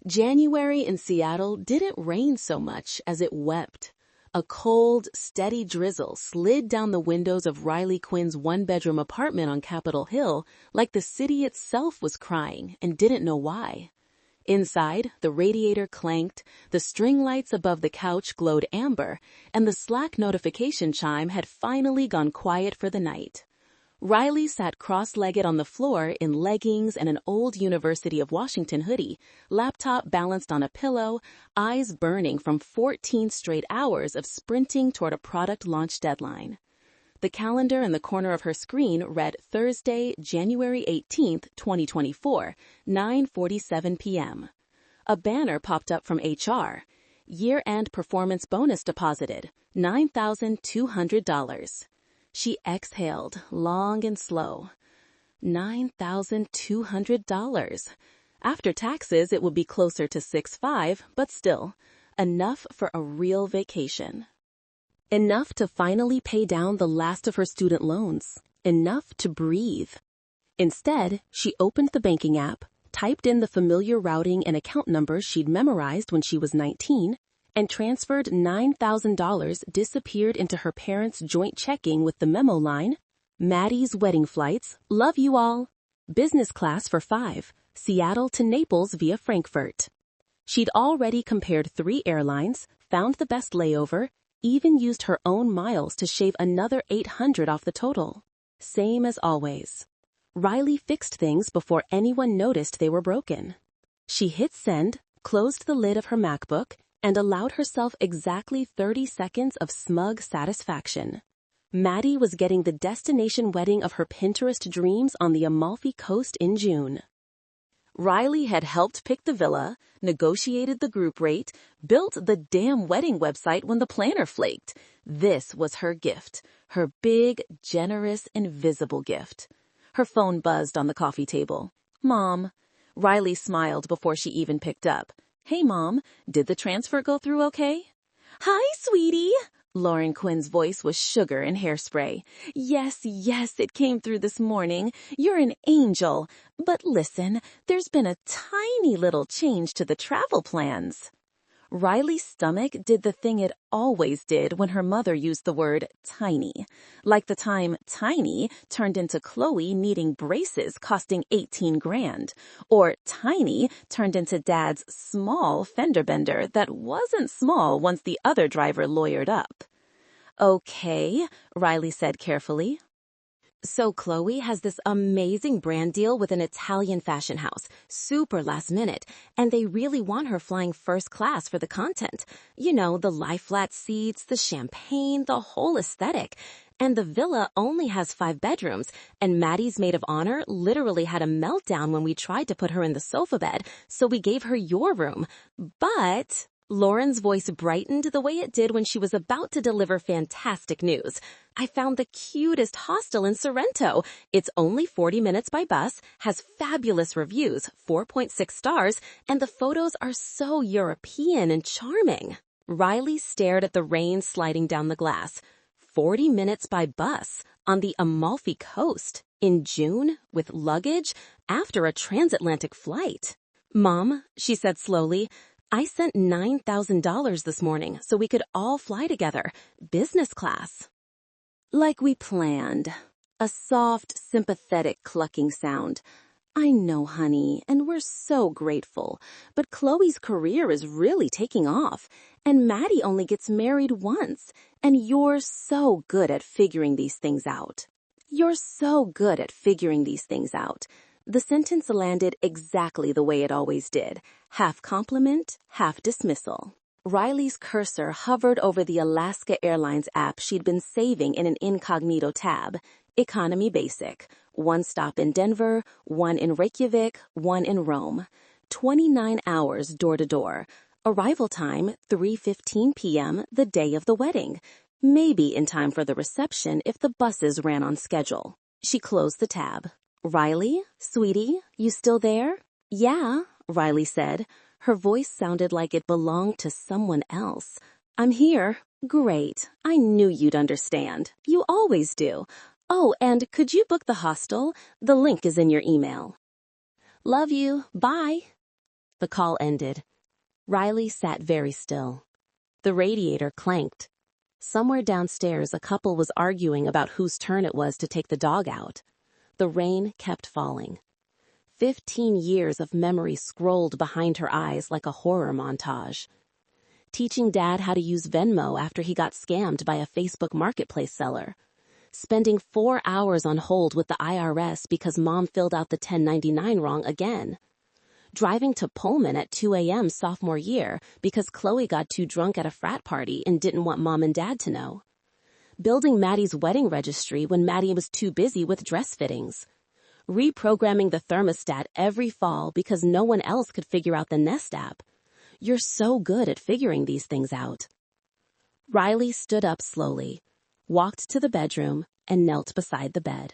January in Seattle didn't rain so much as it wept. A cold, steady drizzle slid down the windows of Riley Quinn's one-bedroom apartment on Capitol Hill like the city itself was crying and didn't know why. Inside, the radiator clanked, the string lights above the couch glowed amber, and the Slack notification chime had finally gone quiet for the night. Riley sat cross-legged on the floor in leggings and an old University of Washington hoodie, laptop balanced on a pillow, eyes burning from 14 straight hours of sprinting toward a product launch deadline. The calendar in the corner of her screen read Thursday, January 18th, 2024, 9:47 p.m. A banner popped up from HR. Year-end performance bonus deposited, $9,200. She exhaled, long and slow. $9,200. After taxes, it would be closer to $6,500, but still, enough for a real vacation. Enough to finally pay down the last of her student loans. Enough to breathe. Instead, she opened the banking app, typed in the familiar routing and account numbers she'd memorized when she was 19, and transferred $9,000 disappeared into her parents' joint checking with the memo line, Maddie's wedding flights, love you all, business class for 5, Seattle to Naples via Frankfurt. She'd already compared 3 airlines, found the best layover, even used her own miles to shave another $800 off the total. Same as always. Riley fixed things before anyone noticed they were broken. She hit send, closed the lid of her MacBook, and allowed herself exactly 30 seconds of smug satisfaction. Maddie was getting the destination wedding of her Pinterest dreams on the Amalfi Coast in June. Riley had helped pick the villa, negotiated the group rate, built the damn wedding website when the planner flaked. This was her gift, her big, generous, invisible gift. Her phone buzzed on the coffee table. Mom. Riley smiled before she even picked up. Hey, Mom, did the transfer go through okay? Hi, sweetie. Lauren Quinn's voice was sugar and hairspray. Yes, it came through this morning. You're an angel. But listen, there's been a tiny little change to the travel plans. Riley's stomach did the thing it always did when her mother used the word tiny. Like the time Tiny turned into Chloe needing braces costing $18,000. Or Tiny turned into Dad's small fender bender that wasn't small once the other driver lawyered up. Okay, Riley said carefully. So Chloe has this amazing brand deal with an Italian fashion house, super last minute, and they really want her flying first class for the content. You know, the lie-flat seats, the champagne, the whole aesthetic. And the villa only has 5 bedrooms, and Maddie's maid of honor literally had a meltdown when we tried to put her in the sofa bed, so we gave her your room. But Lauren's voice brightened the way it did when she was about to deliver fantastic news. I found the cutest hostel in Sorrento. It's only 40 minutes by bus, has fabulous reviews, 4.6 stars, and the photos are so European and charming. Riley stared at the rain sliding down the glass. 40 minutes by bus on the Amalfi Coast in June with luggage after a transatlantic flight. Mom, she said slowly, I sent $9,000 this morning so we could all fly together, business class. Like we planned. A soft, sympathetic clucking sound. I know, honey, and we're so grateful, but Chloe's career is really taking off, and Maddie only gets married once, and you're so good at figuring these things out. You're so good at figuring these things out. The sentence landed exactly the way it always did, half compliment, half dismissal. Riley's cursor hovered over the Alaska Airlines app she'd been saving in an incognito tab. Economy Basic. 1 stop in Denver, 1 in Reykjavik, 1 in Rome. 29 hours door to door. Arrival time, 3:15 p.m. the day of the wedding. Maybe in time for the reception if the buses ran on schedule. She closed the tab. Riley, sweetie, you still there? Yeah, Riley said. Her voice sounded like it belonged to someone else. I'm here. Great. I knew you'd understand. You always do. Oh, and could you book the hostel? The link is in your email. Love you. Bye. The call ended. Riley sat very still. The radiator clanked. Somewhere downstairs, a couple was arguing about whose turn it was to take the dog out. The rain kept falling. 15 years of memory scrolled behind her eyes like a horror montage. Teaching Dad how to use Venmo after he got scammed by a Facebook marketplace seller. Spending 4 hours on hold with the IRS because Mom filled out the 1099 wrong again. Driving to Pullman at 2 a.m. sophomore year because Chloe got too drunk at a frat party and didn't want Mom and Dad to know. Building Maddie's wedding registry when Maddie was too busy with dress fittings. Reprogramming the thermostat every fall because no one else could figure out the Nest app. You're so good at figuring these things out. Riley stood up slowly, walked to the bedroom, and knelt beside the bed.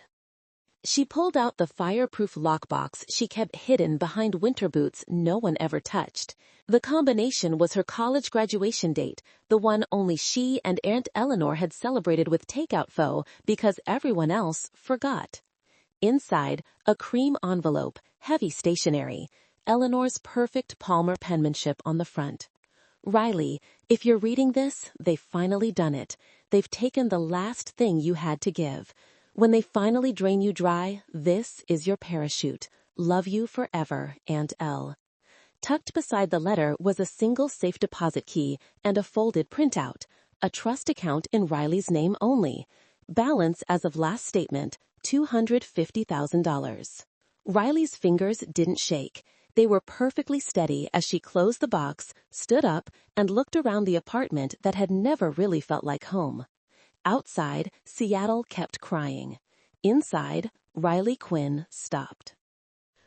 She pulled out the fireproof lockbox she kept hidden behind winter boots no one ever touched. The combination was her college graduation date, the one only she and Aunt Eleanor had celebrated with takeout pho because everyone else forgot. Inside, a cream envelope, heavy stationery, Eleanor's perfect Palmer penmanship on the front. Riley, if you're reading this, they've finally done it. They've taken the last thing you had to give. When they finally drain you dry, this is your parachute. Love you forever, Aunt Elle. Tucked beside the letter was a single safe deposit key and a folded printout, a trust account in Riley's name only. Balance as of last statement, $250,000. Riley's fingers didn't shake. They were perfectly steady as she closed the box, stood up, and looked around the apartment that had never really felt like home. Outside, Seattle kept crying. Inside, Riley Quinn stopped.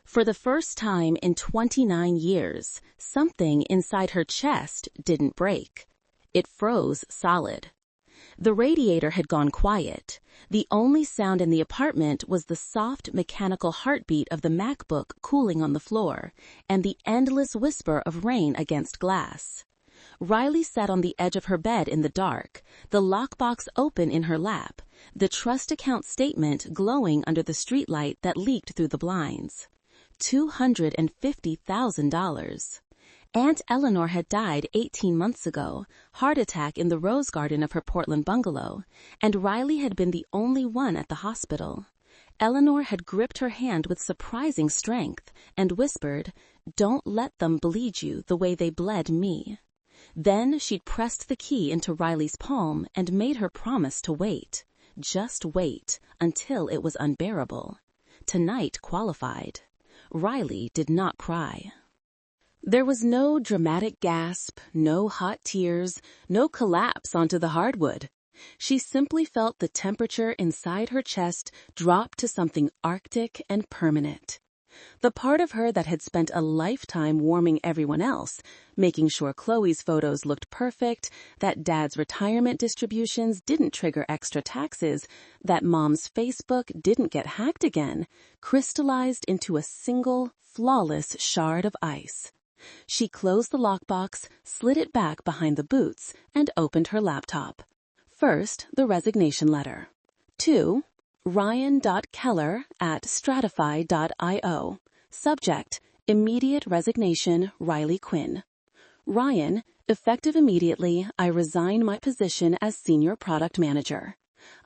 For the first time in 29 years, something inside her chest didn't break. It froze solid. The radiator had gone quiet. The only sound in the apartment was the soft mechanical heartbeat of the MacBook cooling on the floor, and the endless whisper of rain against glass. Riley sat on the edge of her bed in the dark, the lockbox open in her lap, the trust account statement glowing under the streetlight that leaked through the blinds. $250,000. Aunt Eleanor had died 18 months ago, heart attack in the rose garden of her Portland bungalow, and Riley had been the only one at the hospital. Eleanor had gripped her hand with surprising strength and whispered, "Don't let them bleed you the way they bled me." Then she'd pressed the key into Riley's palm and made her promise to wait. Just wait until it was unbearable. Tonight qualified. Riley did not cry. There was no dramatic gasp, no hot tears, no collapse onto the hardwood. She simply felt the temperature inside her chest drop to something arctic and permanent. The part of her that had spent a lifetime warming everyone else, making sure Chloe's photos looked perfect, that Dad's retirement distributions didn't trigger extra taxes, that Mom's Facebook didn't get hacked again, crystallized into a single, flawless shard of ice. She closed the lockbox, slid it back behind the boots, and opened her laptop. First, the resignation letter. 2. Ryan.Keller@stratify.io. Subject, Immediate Resignation, Riley Quinn. Ryan, effective immediately, I resign my position as Senior Product Manager.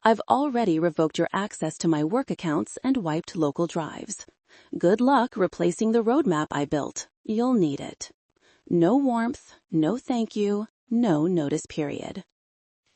I've already revoked your access to my work accounts and wiped local drives. Good luck replacing the roadmap I built. You'll need it. No warmth, no thank you, no notice period.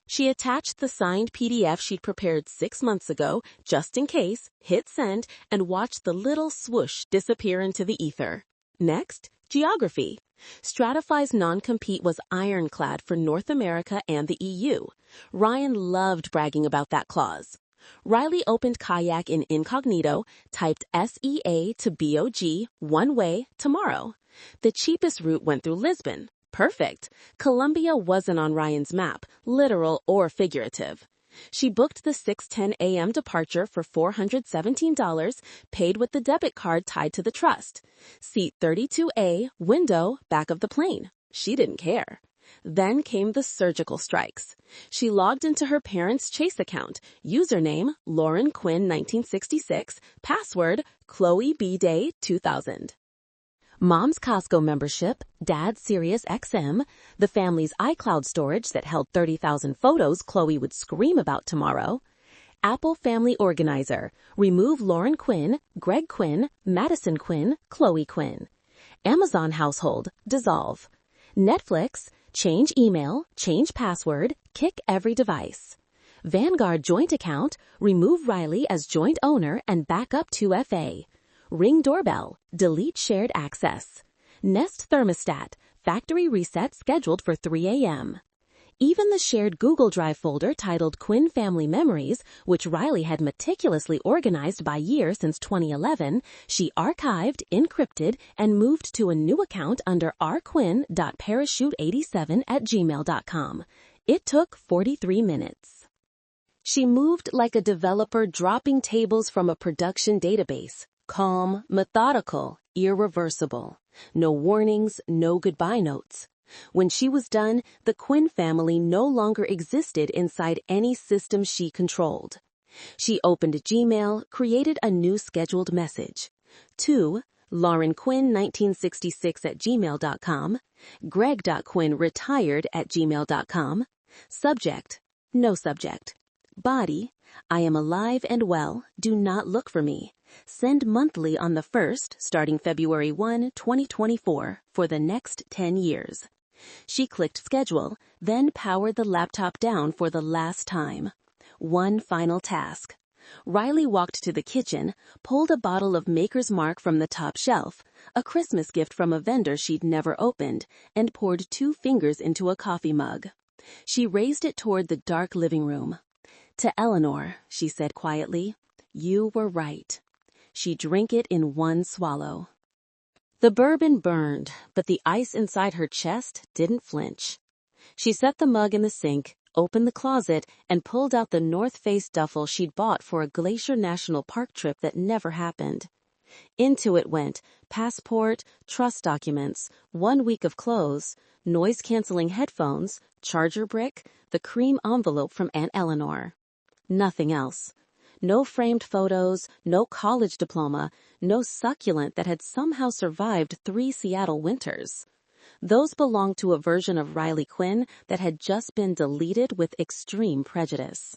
She attached the signed PDF she'd prepared 6 months ago, just in case, hit send, and watched the little swoosh disappear into the ether. Next, geography. Stratify's non-compete was ironclad for North America and the EU. Ryan loved bragging about that clause. Riley opened Kayak in incognito, typed SEA to BOG, one way, tomorrow. The cheapest route went through Lisbon. Perfect. Colombia wasn't on Ryan's map, literal or figurative. She booked the 6:10 a.m. departure for $417, paid with the debit card tied to the trust. Seat 32A, window, back of the plane. She didn't care. Then came the surgical strikes. She logged into her parents' Chase account, username Lauren Quinn 1966, password Chloe B. Day 2000. Mom's Costco membership, Dad's Sirius XM, the family's iCloud storage that held 30,000 photos Chloe would scream about tomorrow, Apple Family Organizer, remove Lauren Quinn, Greg Quinn, Madison Quinn, Chloe Quinn. Amazon Household, dissolve. Netflix, change email, change password, kick every device. Vanguard joint account, remove Riley as joint owner and back up 2FA. Ring doorbell, delete shared access. Nest thermostat, factory reset scheduled for 3 a.m. Even the shared Google Drive folder titled Quinn Family Memories, which Riley had meticulously organized by year since 2011, she archived, encrypted, and moved to a new account under rquinn.parachute87@gmail.com. It took 43 minutes. She moved like a developer dropping tables from a production database. Calm, methodical, irreversible. No warnings, no goodbye notes. When she was done, the Quinn family no longer existed inside any system she controlled. She opened Gmail, created a new scheduled message. To Lauren Quinn 1966@gmail.com, Greg.Quinn retired@gmail.com, subject, no subject. Body, I am alive and well, do not look for me. Send monthly on the 1st, starting February 1, 2024, for the next 10 years. She clicked schedule, then powered the laptop down for the last time. One final task. Riley walked to the kitchen, pulled a bottle of Maker's Mark from the top shelf, a Christmas gift from a vendor she'd never opened, and poured 2 fingers into a coffee mug. She raised it toward the dark living room. To Eleanor, she said quietly, you were right. She drank it in one swallow. The bourbon burned, but the ice inside her chest didn't flinch. She set the mug in the sink, opened the closet, and pulled out the North Face duffel she'd bought for a Glacier National Park trip that never happened. Into it went passport, trust documents, 1 week of clothes, noise-canceling headphones, charger brick, the cream envelope from Aunt Eleanor. Nothing else. No framed photos, no college diploma, no succulent that had somehow survived 3 Seattle winters. Those belonged to a version of Riley Quinn that had just been deleted with extreme prejudice.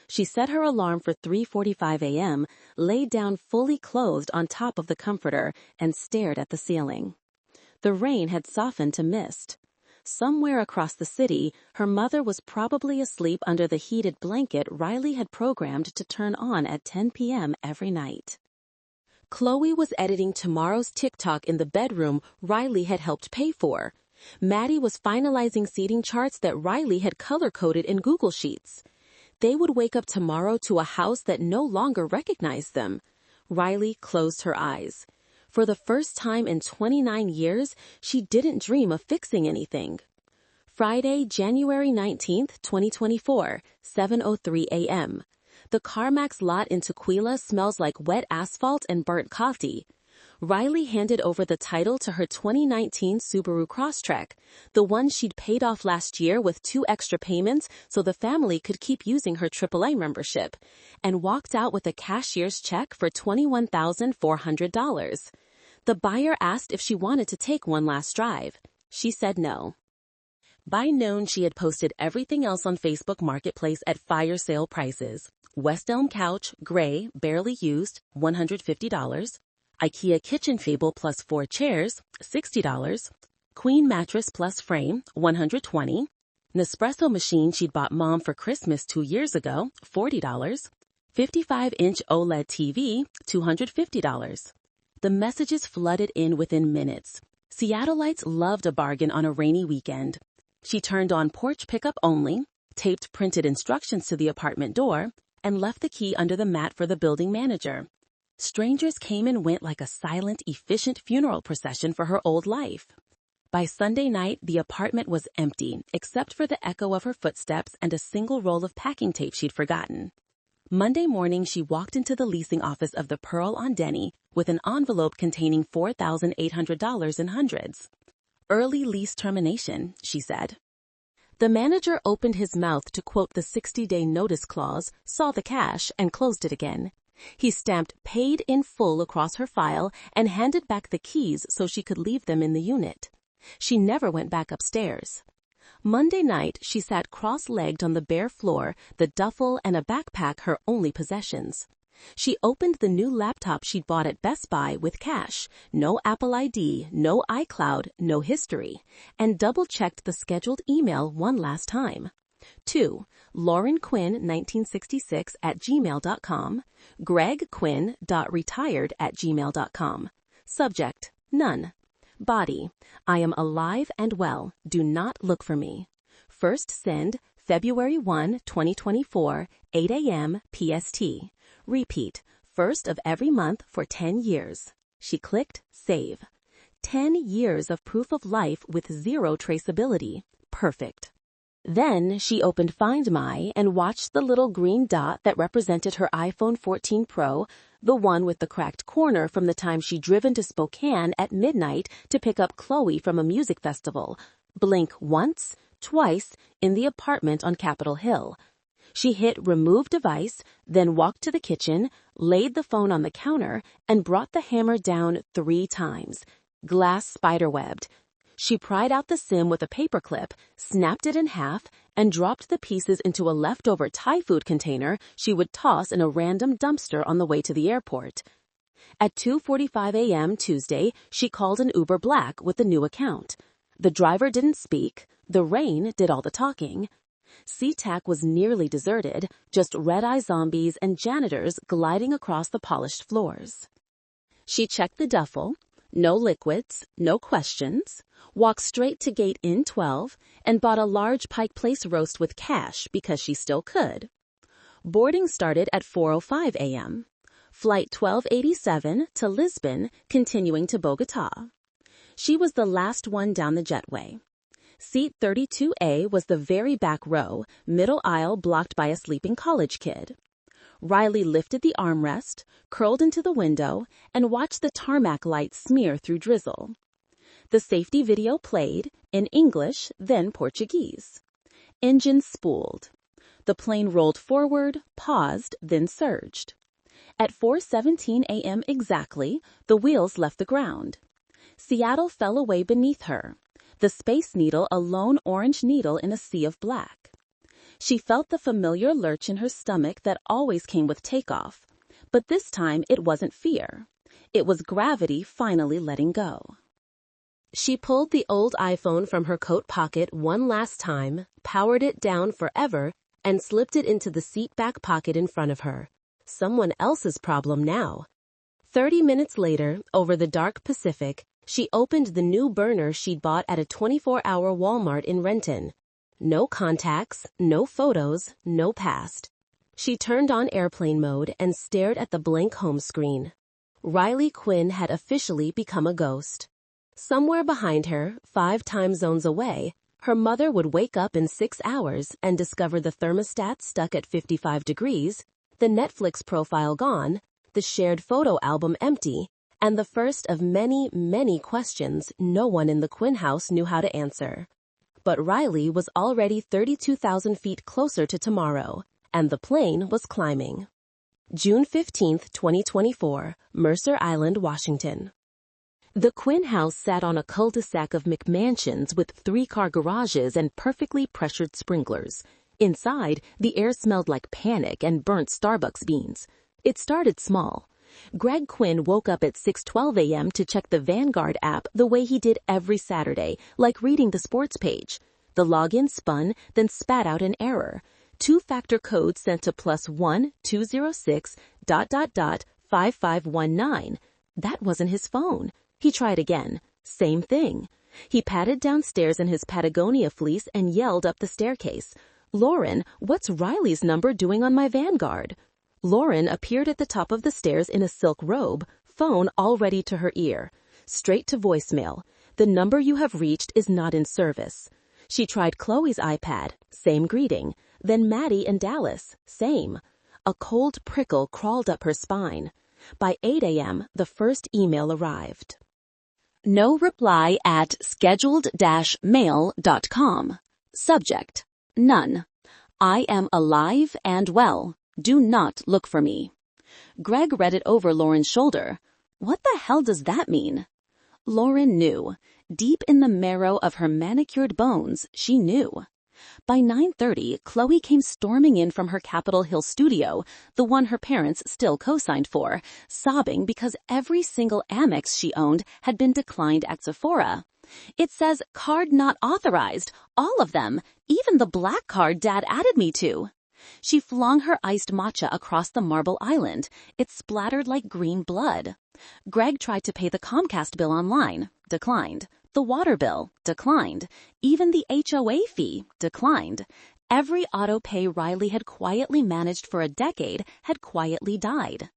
She set her alarm for 3:45 a.m., laid down fully clothed on top of the comforter, and stared at the ceiling. The rain had softened to mist. Somewhere across the city, her mother was probably asleep under the heated blanket Riley had programmed to turn on at 10 p.m. every night. Chloe was editing tomorrow's TikTok in the bedroom Riley had helped pay for. Maddie was finalizing seating charts that Riley had color-coded in Google Sheets. They would wake up tomorrow to a house that no longer recognized them. Riley closed her eyes. For the first time in 29 years, she didn't dream of fixing anything. Friday, January 19th, 2024, 7:03 a.m. The CarMax lot in Tukwila smells like wet asphalt and burnt coffee. Riley handed over the title to her 2019 Subaru Crosstrek, the one she'd paid off last year with 2 extra payments so the family could keep using her AAA membership, and walked out with a cashier's check for $21,400. The buyer asked if she wanted to take one last drive. She said no. By noon, she had posted everything else on Facebook Marketplace at fire sale prices. West Elm couch, gray, barely used, $150. IKEA kitchen table plus 4 chairs, $60. Queen mattress plus frame, $120. Nespresso machine she'd bought Mom for Christmas 2 years ago, $40. 55-inch OLED TV, $250. The messages flooded in within minutes. Seattleites loved a bargain on a rainy weekend. She turned on porch pickup only, taped printed instructions to the apartment door, and left the key under the mat for the building manager. Strangers came and went like a silent, efficient funeral procession for her old life. By Sunday night, the apartment was empty, except for the echo of her footsteps and a single roll of packing tape she'd forgotten. Monday morning, she walked into the leasing office of the Pearl on Denny with an envelope containing $4,800 in hundreds. Early lease termination, she said. The manager opened his mouth to quote the 60-day notice clause, saw the cash, and closed it again. He stamped paid in full across her file and handed back the keys so she could leave them in the unit. She never went back upstairs. Monday night, she sat cross-legged on the bare floor, the duffel and a backpack her only possessions. She opened the new laptop she'd bought at Best Buy with cash, no Apple ID, no iCloud, no history, and double-checked the scheduled email one last time. 2. Lauren Quinn 1966 at gmail.com, gregquinn.retired@gmail.com. Subject, none. Body, I am alive and well. Do not look for me. First send, February 1, 2024, 8 a.m. PST. Repeat, first of every month for 10 years. She clicked save. 10 years of proof of life with zero traceability. Perfect. Then she opened Find My and watched the little green dot that represented her iPhone 14 Pro, the one with the cracked corner from the time she'd driven to Spokane at midnight to pick up Chloe from a music festival, blink once, twice, in the apartment on Capitol Hill. She hit remove device, then walked to the kitchen, laid the phone on the counter, and brought the hammer down 3 times. Glass spiderwebbed. She pried out the SIM with a paperclip, snapped it in half, and dropped the pieces into a leftover Thai food container she would toss in a random dumpster on the way to the airport. At 2:45 a.m. Tuesday, she called an Uber Black with the new account. The driver didn't speak. The rain did all the talking. SeaTac was nearly deserted, just red-eye zombies and janitors gliding across the polished floors. She checked the duffel. No liquids, no questions. Walked straight to gate N12 and bought a large Pike Place roast with cash because she still could. Boarding started at 4:05 a.m. Flight 1287 to Lisbon, continuing to Bogotá. She was the last one down the jetway. Seat 32A was the very back row, middle aisle blocked by a sleeping college kid. Riley lifted the armrest, curled into the window, and watched the tarmac light smear through drizzle. The safety video played, in English, then Portuguese. Engine spooled. The plane rolled forward, paused, then surged. At 4:17 a.m. exactly, the wheels left the ground. Seattle fell away beneath her. The Space Needle a lone orange needle in a sea of black. She felt the familiar lurch in her stomach that always came with takeoff, but this time it wasn't fear. It was gravity finally letting go. She pulled the old iPhone from her coat pocket one last time, powered it down forever, and slipped it into the seat back pocket in front of her. Someone else's problem now. 30 minutes later, over the dark Pacific, she opened the new burner she'd bought at a 24-hour Walmart in Renton. No contacts, no photos, no past. She turned on airplane mode and stared at the blank home screen. Riley Quinn had officially become a ghost. Somewhere behind her, 5 time zones away, her mother would wake up in 6 hours and discover the thermostat stuck at 55 degrees, the Netflix profile gone, the shared photo album empty, and the first of many, many questions no one in the Quinn house knew how to answer. But Riley was already 32,000 feet closer to tomorrow, and the plane was climbing. June 15, 2024, Mercer Island, Washington. The Quinn house sat on a cul-de-sac of McMansions with 3-car garages and perfectly pressured sprinklers. Inside, the air smelled like panic and burnt Starbucks beans. It started small. Greg Quinn woke up at 6:12 a.m. to check the Vanguard app the way he did every Saturday, like reading the sports page. The login spun, then spat out an error. 2-factor code sent to +1206 ... 5519. That wasn't his phone. He tried again. Same thing. He padded downstairs in his Patagonia fleece and yelled up the staircase. "Lauren, what's Riley's number doing on my Vanguard?" Lauren appeared at the top of the stairs in a silk robe, phone already to her ear. Straight to voicemail. "The number you have reached is not in service." She tried Chloe's iPad, same greeting. Then Maddie in Dallas, same. A cold prickle crawled up her spine. By 8 a.m., the first email arrived. No reply at scheduled-mail.com. Subject, none. I am alive and well. Do not look for me. Greg read it over Lauren's shoulder. What the hell does that mean? Lauren knew. Deep in the marrow of her manicured bones, she knew. By 9:30, Chloe came storming in from her Capitol Hill studio, the one her parents still co-signed for, sobbing because every single Amex she owned had been declined at Sephora. It says, "Card not authorized," all of them, even the black card Dad added me to. She flung her iced matcha across the marble island. It splattered like green blood. Greg tried to pay the Comcast bill online. Declined. The water bill. Declined. Even the HOA fee. Declined. Every auto pay Riley had quietly managed for a decade had quietly died.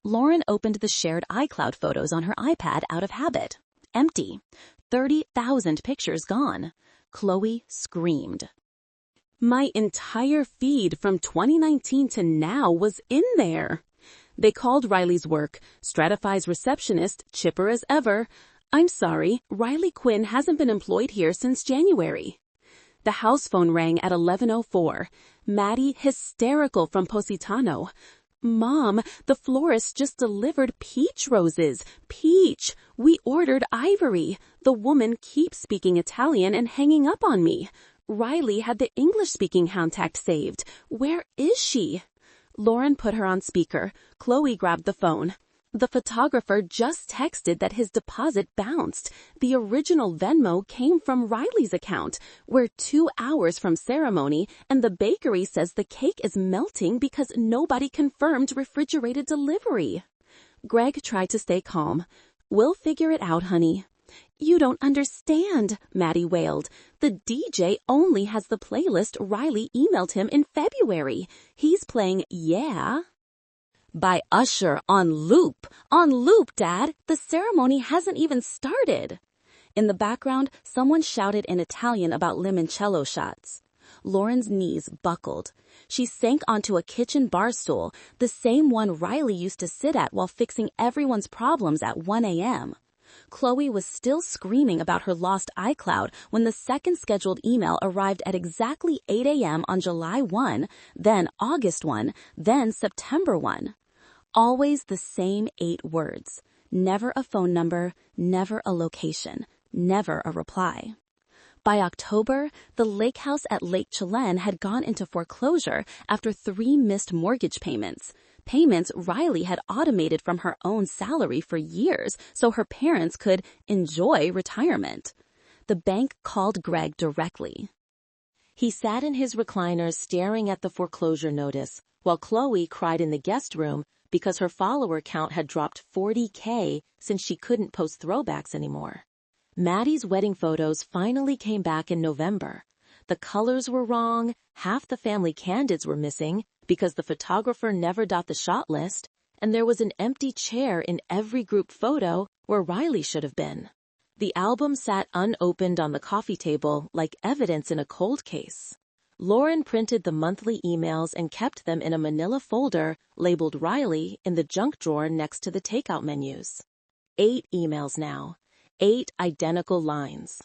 Lauren opened the shared iCloud photos on her iPad out of habit. Empty. 30,000 pictures gone. Chloe screamed. My entire feed from 2019 to now was in there. They called Riley's work, Stratify's receptionist, chipper as ever. I'm sorry, Riley Quinn hasn't been employed here since January. The house phone rang at 11:04. Maddie, hysterical from Positano. Mom, the florist just delivered peach roses. Peach! We ordered ivory. The woman keeps speaking Italian and hanging up on me. Riley had the English-speaking contact saved. Where is she? Lauren put her on speaker. Chloe grabbed the phone. The photographer just texted that his deposit bounced. The original Venmo came from Riley's account. We're 2 hours from ceremony, and the bakery says the cake is melting because nobody confirmed refrigerated delivery. Greg tried to stay calm. We'll figure it out, honey. You don't understand, Maddie wailed. The DJ only has the playlist Riley emailed him in February. He's playing Yeah by Usher on loop. On loop, Dad. The ceremony hasn't even started. In the background, someone shouted in Italian about limoncello shots. Lauren's knees buckled. She sank onto a kitchen bar stool, the same one Riley used to sit at while fixing everyone's problems at 1 a.m. Chloe was still screaming about her lost iCloud when the second scheduled email arrived at exactly 8 a.m. on July 1, then August 1, then September 1. Always the same 8 words. Never a phone number, never a location, never a reply. By October, the lake house at Lake Chelan had gone into foreclosure after 3 missed mortgage payments. Payments Riley had automated from her own salary for years so her parents could enjoy retirement. The bank called Greg directly. He sat in his recliner staring at the foreclosure notice, while Chloe cried in the guest room because her follower count had dropped 40K since she couldn't post throwbacks anymore. Maddie's wedding photos finally came back in November. The colors were wrong, half the family candids were missing because the photographer never got the shot list, and there was an empty chair in every group photo where Riley should have been. The album sat unopened on the coffee table like evidence in a cold case. Lauren printed the monthly emails and kept them in a manila folder labeled Riley in the junk drawer next to the takeout menus. 8 emails now. 8 identical lines.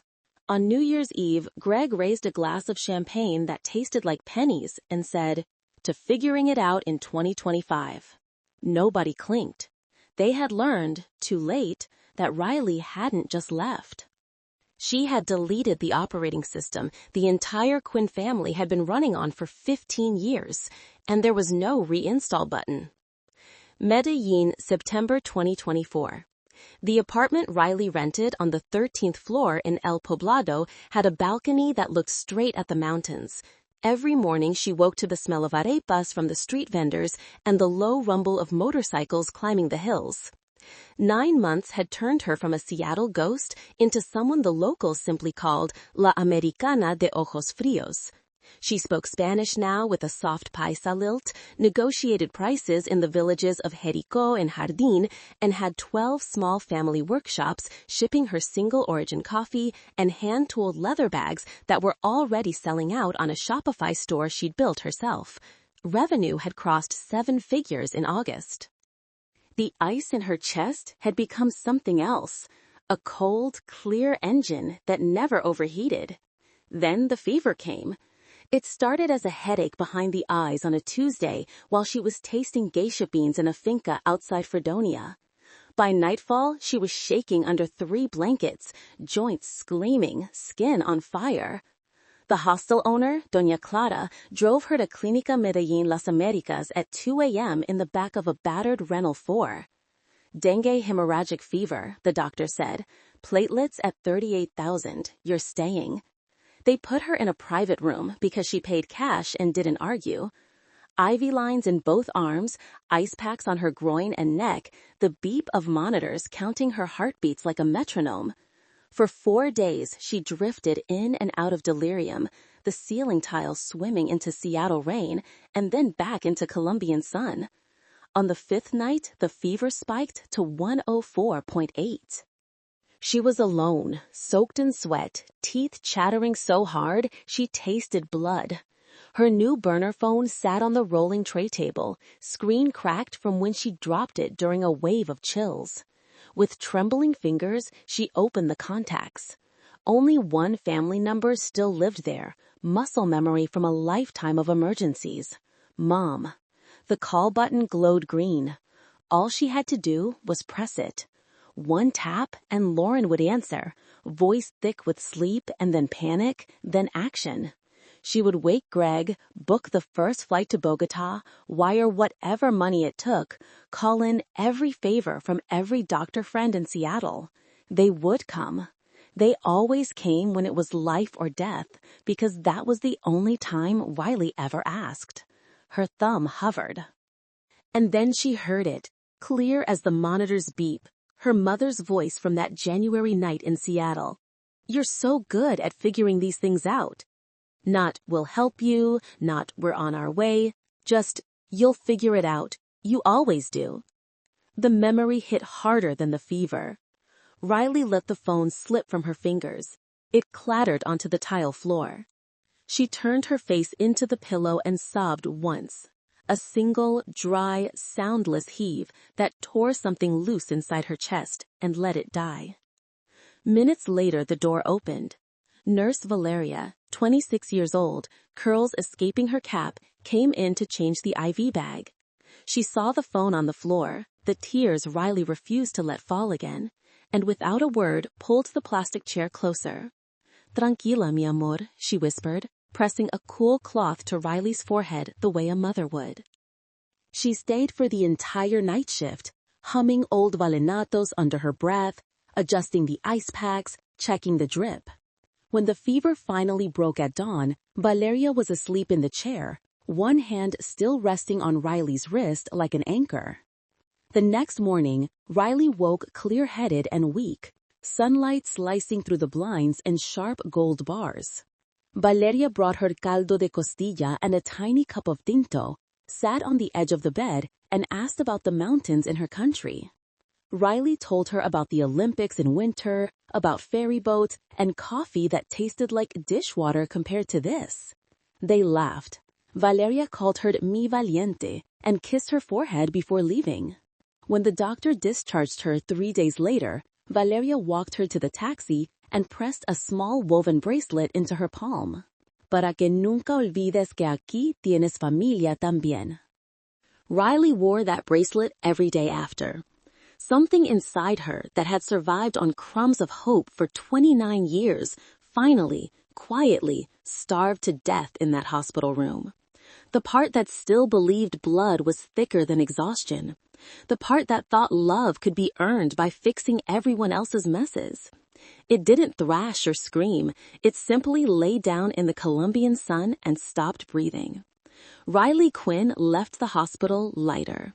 On New Year's Eve, Greg raised a glass of champagne that tasted like pennies and said, "To figuring it out in 2025. Nobody clinked. They had learned, too late, that Riley hadn't just left. She had deleted the operating system the entire Quinn family had been running on for 15 years, and there was no reinstall button. Medellín, September 2024. The apartment Riley rented on the 13th floor in El Poblado had a balcony that looked straight at the mountains. Every morning she woke to the smell of arepas from the street vendors and the low rumble of motorcycles climbing the hills. 9 months had turned her from a Seattle ghost into someone the locals simply called la americana de ojos fríos. She spoke Spanish now with a soft paisa lilt, negotiated prices in the villages of Jericó and Jardín, and had 12 small family workshops shipping her single-origin coffee and hand-tooled leather bags that were already selling out on a Shopify store she'd built herself. Revenue had crossed 7 figures in August. The ice in her chest had become something else, a cold, clear engine that never overheated. Then the fever came. It started as a headache behind the eyes on a Tuesday while she was tasting geisha beans in a finca outside Fredonia. By nightfall, she was shaking under 3 blankets, joints screaming, skin on fire. The hostel owner, Doña Clara, drove her to Clínica Medellín Las Américas at 2 a.m. in the back of a battered Renault 4. Dengue hemorrhagic fever, the doctor said. Platelets at 38,000. You're staying. They put her in a private room because she paid cash and didn't argue. IV lines in both arms, ice packs on her groin and neck, the beep of monitors counting her heartbeats like a metronome. For 4 days, she drifted in and out of delirium, the ceiling tiles swimming into Seattle rain and then back into Colombian sun. On the 5th night, the fever spiked to 104.8. She was alone, soaked in sweat, teeth chattering so hard she tasted blood. Her new burner phone sat on the rolling tray table, screen cracked from when she dropped it during a wave of chills. With trembling fingers, she opened the contacts. Only one family number still lived there, muscle memory from a lifetime of emergencies. Mom. The call button glowed green. All she had to do was press it. One tap and Lauren would answer, voice thick with sleep and then panic, then action. She would wake Greg, book the first flight to Bogota, wire whatever money it took, call in every favor from every doctor friend in Seattle. They would come. They always came when it was life or death, because that was the only time Riley ever asked. Her thumb hovered. And then she heard it, clear as the monitor's beep, her mother's voice from that January night in Seattle. You're so good at figuring these things out. Not, we'll help you, not, we're on our way, just, you'll figure it out. You always do. The memory hit harder than the fever. Riley let the phone slip from her fingers. It clattered onto the tile floor. She turned her face into the pillow and sobbed once. A single, dry, soundless heave that tore something loose inside her chest and let it die. Minutes later, the door opened. Nurse Valeria, 26 years old, curls escaping her cap, came in to change the IV bag. She saw the phone on the floor, the tears Riley refused to let fall again, and without a word pulled the plastic chair closer. Tranquila, mi amor, she whispered, pressing a cool cloth to Riley's forehead the way a mother would. She stayed for the entire night shift, humming old vallenatos under her breath, adjusting the ice packs, checking the drip. When the fever finally broke at dawn, Valeria was asleep in the chair, one hand still resting on Riley's wrist like an anchor. The next morning, Riley woke clear-headed and weak, sunlight slicing through the blinds and sharp gold bars. Valeria brought her caldo de costilla and a tiny cup of tinto, sat on the edge of the bed, and asked about the mountains in her country. Riley told her about the Olympics in winter, about ferry boats, and coffee that tasted like dishwater compared to this. They laughed. Valeria called her mi valiente and kissed her forehead before leaving. When the doctor discharged her 3 days later, Valeria walked her to the taxi and pressed a small woven bracelet into her palm. Para que nunca olvides que aquí tienes familia también. Riley wore that bracelet every day after. Something inside her that had survived on crumbs of hope for 29 years finally, quietly, starved to death in that hospital room. The part that still believed blood was thicker than exhaustion. The part that thought love could be earned by fixing everyone else's messes. It didn't thrash or scream. It simply lay down in the Colombian sun and stopped breathing. Riley Quinn left the hospital lighter.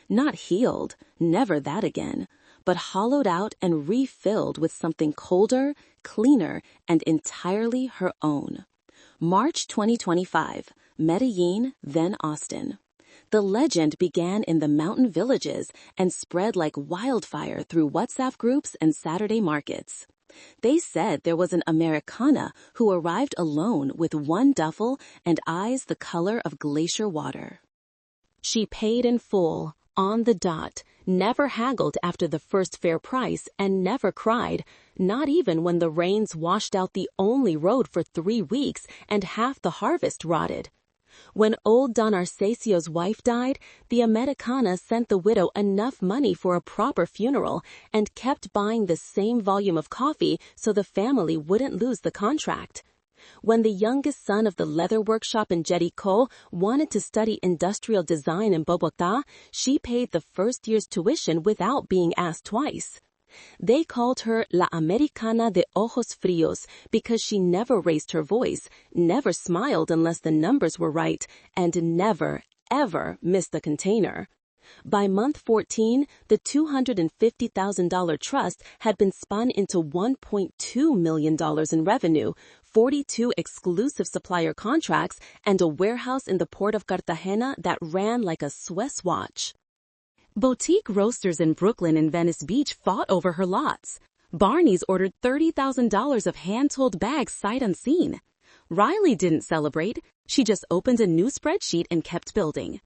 Not healed, never that again, but hollowed out and refilled with something colder, cleaner, and entirely her own. March 2025, Medellín, then Austin. The legend began in the mountain villages and spread like wildfire through WhatsApp groups and Saturday markets. They said there was an Americana who arrived alone with one duffel and eyes the color of glacier water. She paid in full, on the dot, never haggled after the first fair price, and never cried, not even when the rains washed out the only road for 3 weeks and half the harvest rotted. When old Don Arcesio's wife died, the Americana sent the widow enough money for a proper funeral and kept buying the same volume of coffee so the family wouldn't lose the contract. When the youngest son of the leather workshop in Jericho wanted to study industrial design in Bogotá, she paid the first year's tuition without being asked twice. They called her La Americana de ojos fríos because she never raised her voice, never smiled unless the numbers were right, and never, ever missed a container. By month 14, the $250,000 trust had been spun into $1.2 million in revenue, 42 exclusive supplier contracts, and a warehouse in the port of Cartagena that ran like a Swiss watch. Boutique roasters in Brooklyn and Venice Beach fought over her lots. Barney's ordered $30,000 of hand-tooled bags sight unseen. Riley didn't celebrate. She just opened a new spreadsheet and kept building.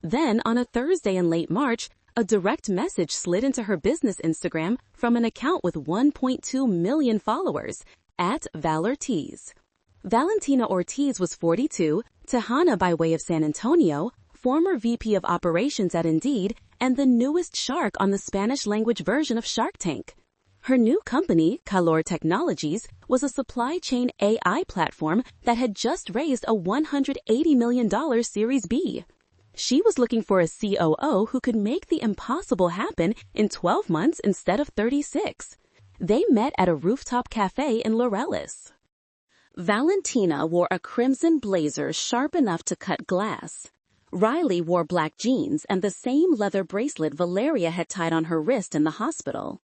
Then, on a Thursday in late March, a direct message slid into her business Instagram from an account with 1.2 million followers, @Valortiz. Valentina Ortiz was 42, Tejana by way of San Antonio, former VP of Operations at Indeed, and the newest shark on the Spanish-language version of Shark Tank. Her new company, Calor Technologies, was a supply chain AI platform that had just raised a $180 million Series B. She was looking for a COO who could make the impossible happen in 12 months instead of 36. They met at a rooftop cafe in Laureles. Valentina wore a crimson blazer sharp enough to cut glass. Riley wore black jeans and the same leather bracelet Valeria had tied on her wrist in the hospital.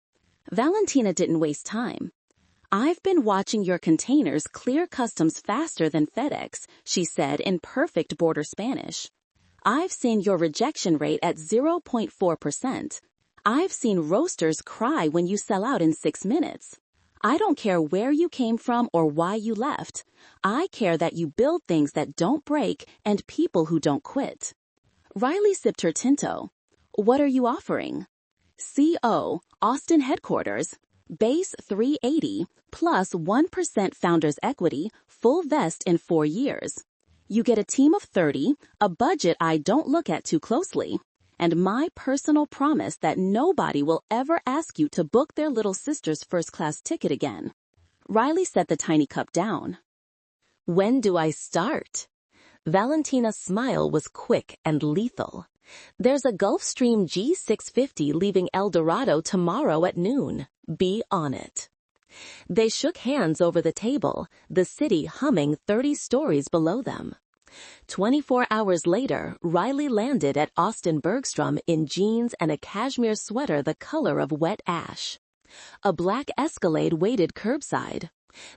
Valentina didn't waste time. "I've been watching your containers clear customs faster than FedEx," she said in perfect border Spanish. "I've seen your rejection rate at 0.4%. I've seen roasters cry when you sell out in 6 minutes. I don't care where you came from or why you left. I care that you build things that don't break and people who don't quit." Riley sipped her Tinto. "What are you offering?" "CO, Austin headquarters. Base $380, plus 1% founder's equity, full vest in 4 years. You get a team of 30, a budget I don't look at too closely, and my personal promise that nobody will ever ask you to book their little sister's first-class ticket again." Riley set the tiny cup down. "When do I start?" Valentina's smile was quick and lethal. "There's a Gulfstream G650 leaving El Dorado tomorrow at noon. Be on it." They shook hands over the table, the city humming 30 stories below them. 24 hours later, Riley landed at Austin Bergstrom in jeans and a cashmere sweater the color of wet ash. A black Escalade waited curbside.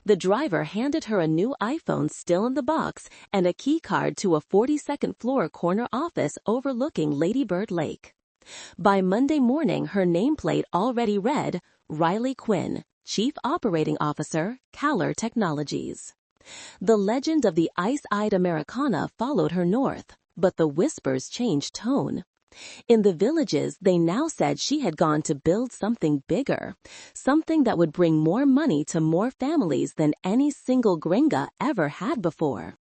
The driver handed her a new iPhone still in the box and a key card to a 42nd floor corner office overlooking Lady Bird Lake. By Monday morning, her nameplate already read, "Riley Quinn, Chief Operating Officer, Calor Technologies." The legend of the ice-eyed Americana followed her north, but the whispers changed tone. In the villages, they now said she had gone to build something bigger, something that would bring more money to more families than any single gringa ever had before.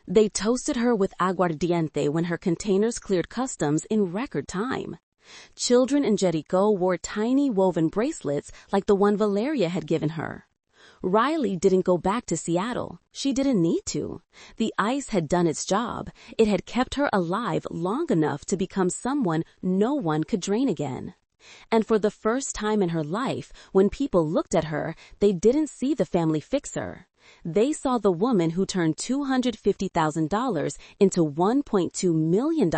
They toasted her with aguardiente when her containers cleared customs in record time. Children in Jericho wore tiny woven bracelets like the one Valeria had given her. Riley didn't go back to Seattle. She didn't need to. The ice had done its job. It had kept her alive long enough to become someone no one could drain again. And for the first time in her life, when people looked at her, they didn't see the family fixer. They saw the woman who turned $250,000 into $1.2 million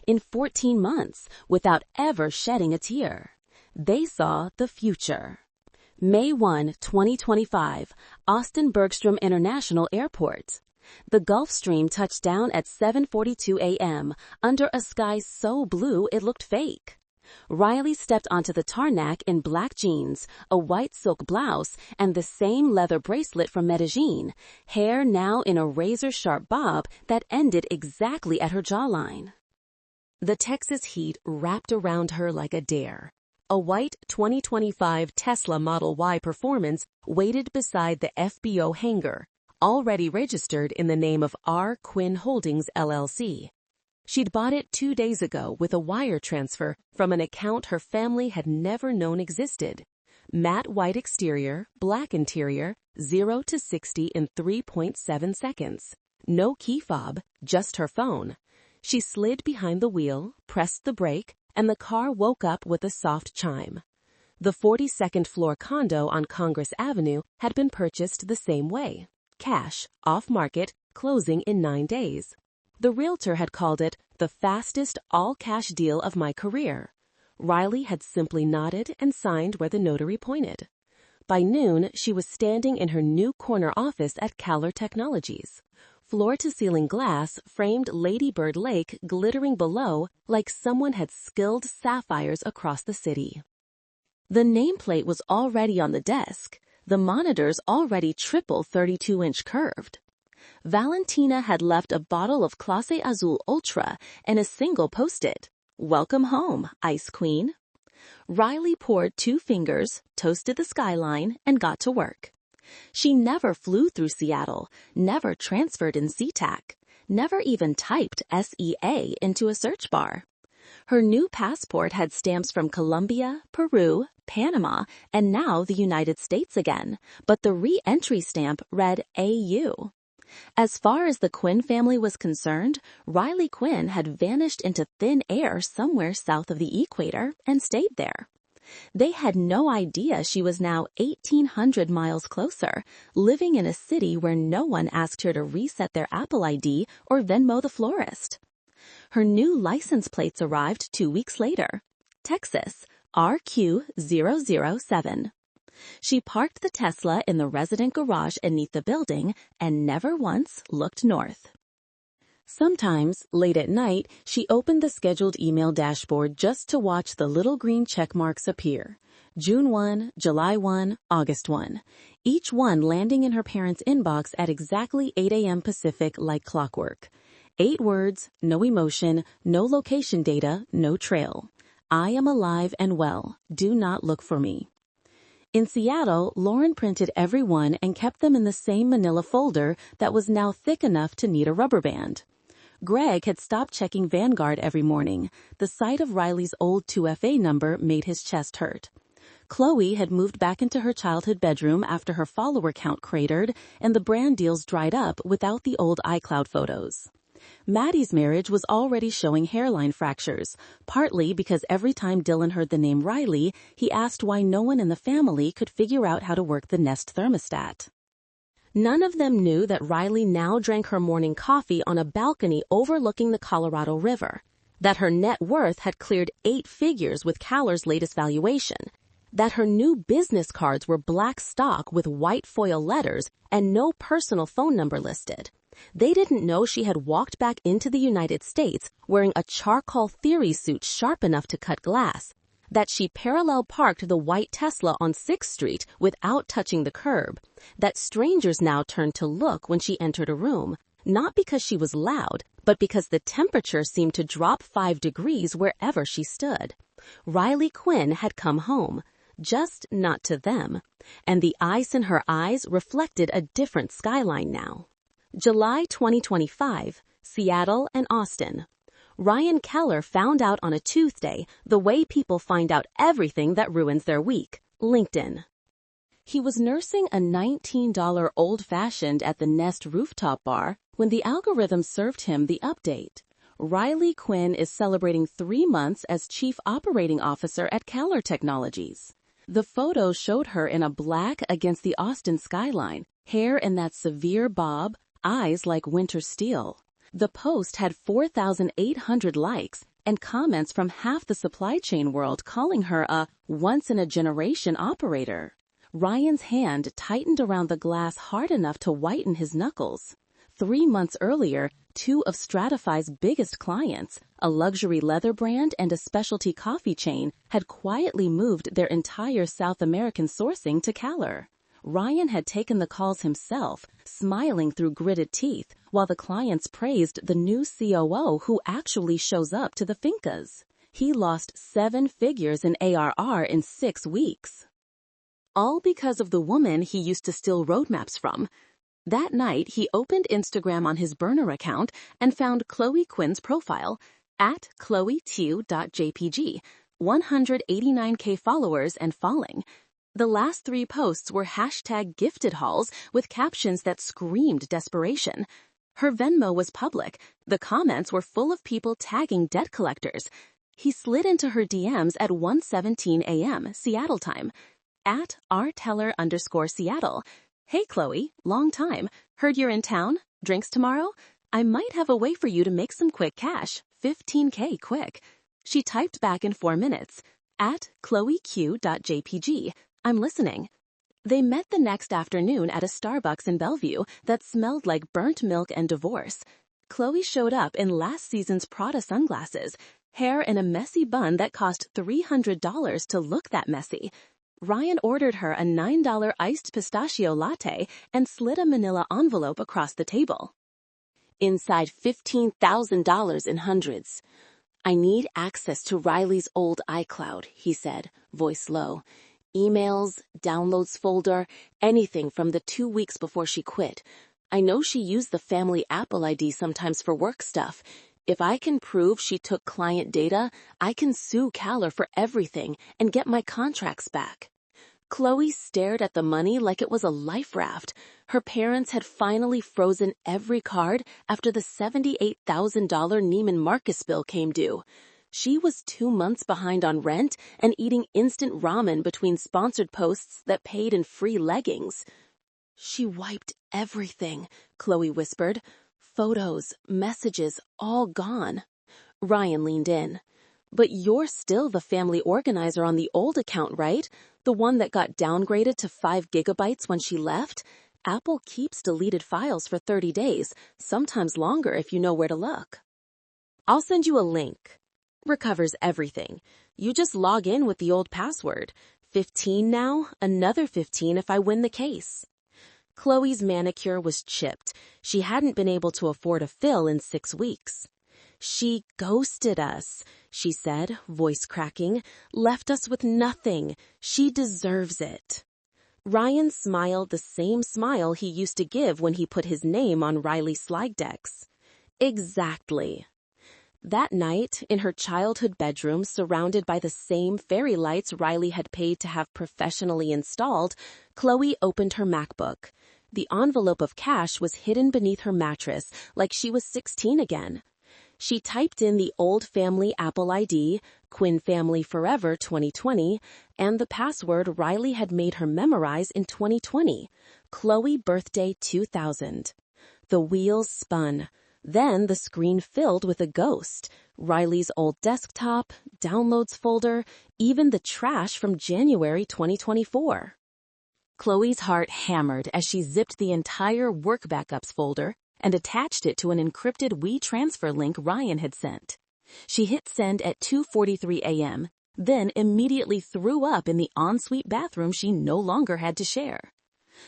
in 14 months without ever shedding a tear. They saw the future. May 1, 2025, Austin Bergstrom International Airport. The Gulfstream touched down at 7:42 a.m. under a sky so blue it looked fake. Riley stepped onto the tarmac in black jeans, a white silk blouse, and the same leather bracelet from Medellín, hair now in a razor-sharp bob that ended exactly at her jawline. The Texas heat wrapped around her like a dare. A white 2025 Tesla Model Y Performance waited beside the FBO hangar, already registered in the name of R. Quinn Holdings, LLC. She'd bought it 2 days ago with a wire transfer from an account her family had never known existed. Matte white exterior, black interior, 0 to 60 in 3.7 seconds. No key fob, just her phone. She slid behind the wheel, pressed the brake, and the car woke up with a soft chime. The 42nd floor condo on Congress Avenue had been purchased the same way. Cash, off-market, closing in 9 days. The realtor had called it the fastest all-cash deal of my career. Riley had simply nodded and signed where the notary pointed. By noon, she was standing in her new corner office at Caller Technologies. Floor-to-ceiling glass framed Lady Bird Lake glittering below like someone had skilled sapphires across the city. The nameplate was already on the desk, the monitors already triple 32-inch curved. Valentina had left a bottle of Clase Azul Ultra and a single post-it. "Welcome home, Ice Queen." Riley poured 2 fingers, toasted the skyline, and got to work. She never flew through Seattle, never transferred in SeaTac, never even typed SEA into a search bar. Her new passport had stamps from Colombia, Peru, Panama, and now the United States again, but the re-entry stamp read AU. As far as the Quinn family was concerned, Riley Quinn had vanished into thin air somewhere south of the equator and stayed there. They had no idea she was now 1,800 miles closer, living in a city where no one asked her to reset their Apple ID or Venmo the florist. Her new license plates arrived 2 weeks later. Texas, RQ007. She parked the Tesla in the resident garage beneath the building and never once looked north. Sometimes, late at night, she opened the scheduled email dashboard just to watch the little green check marks appear. June 1, July 1, August 1. Each one landing in her parents' inbox at exactly 8 a.m. Pacific like clockwork. 8 words, no emotion, no location data, no trail. I am alive and well. Do not look for me. In Seattle, Lauren printed every one and kept them in the same manila folder that was now thick enough to need a rubber band. Greg had stopped checking Vanguard every morning. The sight of Riley's old 2FA number made his chest hurt. Chloe had moved back into her childhood bedroom after her follower count cratered and the brand deals dried up without the old iCloud photos. Maddie's marriage was already showing hairline fractures, partly because every time Dylan heard the name Riley, he asked why no one in the family could figure out how to work the Nest thermostat. None of them knew that Riley now drank her morning coffee on a balcony overlooking the Colorado River, that her net worth had cleared 8 figures with Caller's latest valuation, that her new business cards were black stock with white foil letters and no personal phone number listed. They didn't know she had walked back into the United States wearing a charcoal theory suit sharp enough to cut glass, that she parallel parked the white Tesla on 6th Street without touching the curb, that strangers now turned to look when she entered a room, not because she was loud, but because the temperature seemed to drop 5 degrees wherever she stood. Riley Quinn had come home, just not to them, and the ice in her eyes reflected a different skyline now. July 2025, Seattle and Austin. Ryan Keller found out on a Tuesday the way people find out everything that ruins their week, LinkedIn. He was nursing a $19 old-fashioned at the Nest rooftop bar when the algorithm served him the update. Riley Quinn is celebrating 3 months as Chief Operating Officer at Caller Technologies. The photo showed her in a black against the Austin skyline, hair in that severe bob, eyes like winter steel. The post had 4,800 likes and comments from half the supply chain world calling her a once-in-a-generation operator. Ryan's hand tightened around the glass hard enough to whiten his knuckles. 3 months earlier, 2 of Stratify's biggest clients, a luxury leather brand and a specialty coffee chain, had quietly moved their entire South American sourcing to Caller. Ryan had taken the calls himself, smiling through gritted teeth, while the clients praised the new COO who actually shows up to the fincas. He lost 7 figures in ARR in 6 weeks. All because of the woman he used to steal roadmaps from. That night, he opened Instagram on his burner account and found Riley Quinn's profile, at chloe2.jpg, 189K followers and falling. The last 3 posts were hashtag gifted hauls with captions that screamed desperation. Her Venmo was public. The comments were full of people tagging debt collectors. He slid into her DMs at 1:17 a.m. Seattle time, at rteller_Seattle. Hey Chloe, long time. Heard you're in town? Drinks tomorrow? I might have a way for you to make some quick cash. 15K quick. She typed back in 4 minutes. At chloeq.jpg. I'm listening. They met the next afternoon at a Starbucks in Bellevue that smelled like burnt milk and divorce. Chloe showed up in last season's Prada sunglasses, hair in a messy bun that cost $300 to look that messy. Ryan ordered her a $9 iced pistachio latte and slid a manila envelope across the table. Inside $15,000 in hundreds. I need access to Riley's old iCloud, he said, voice low. Emails, downloads folder, anything from the 2 weeks before she quit. I know she used the family Apple ID sometimes for work stuff. If I can prove she took client data, I can sue Caller for everything and get my contracts back. Chloe stared at the money like it was a life raft. Her parents had finally frozen every card after the $78,000 Neiman Marcus bill came due. She was 2 months behind on rent and eating instant ramen between sponsored posts that paid in free leggings. She wiped everything, Chloe whispered. Photos, messages, all gone. Ryan leaned in. But you're still the family organizer on the old account, right? The one that got downgraded to 5 gigabytes when she left? Apple keeps deleted files for 30 days, sometimes longer if you know where to look. I'll send you a link. Recovers everything. You just log in with the old password. 15 now, another 15 if I win the case. Chloe's manicure was chipped. She hadn't been able to afford a fill in 6 weeks. She ghosted us, she said, voice cracking. Left us with nothing. She deserves it. Ryan smiled the same smile he used to give when he put his name on Riley's slide decks. Exactly. That night, in her childhood bedroom surrounded by the same fairy lights Riley had paid to have professionally installed, Chloe opened her MacBook. The envelope of cash was hidden beneath her mattress like she was 16 again. She typed in the old family Apple ID, Quinn Family Forever 2020, and the password Riley had made her memorize in 2020, Chloe Birthday 2000. The wheels spun. Then the screen filled with a ghost. Riley's old desktop, downloads folder, even the trash from January 2024. Chloe's heart hammered as she zipped the entire Work Backups folder and attached it to an encrypted WeTransfer link Ryan had sent. She hit send at 2:43 a.m., then immediately threw up in the ensuite bathroom she no longer had to share.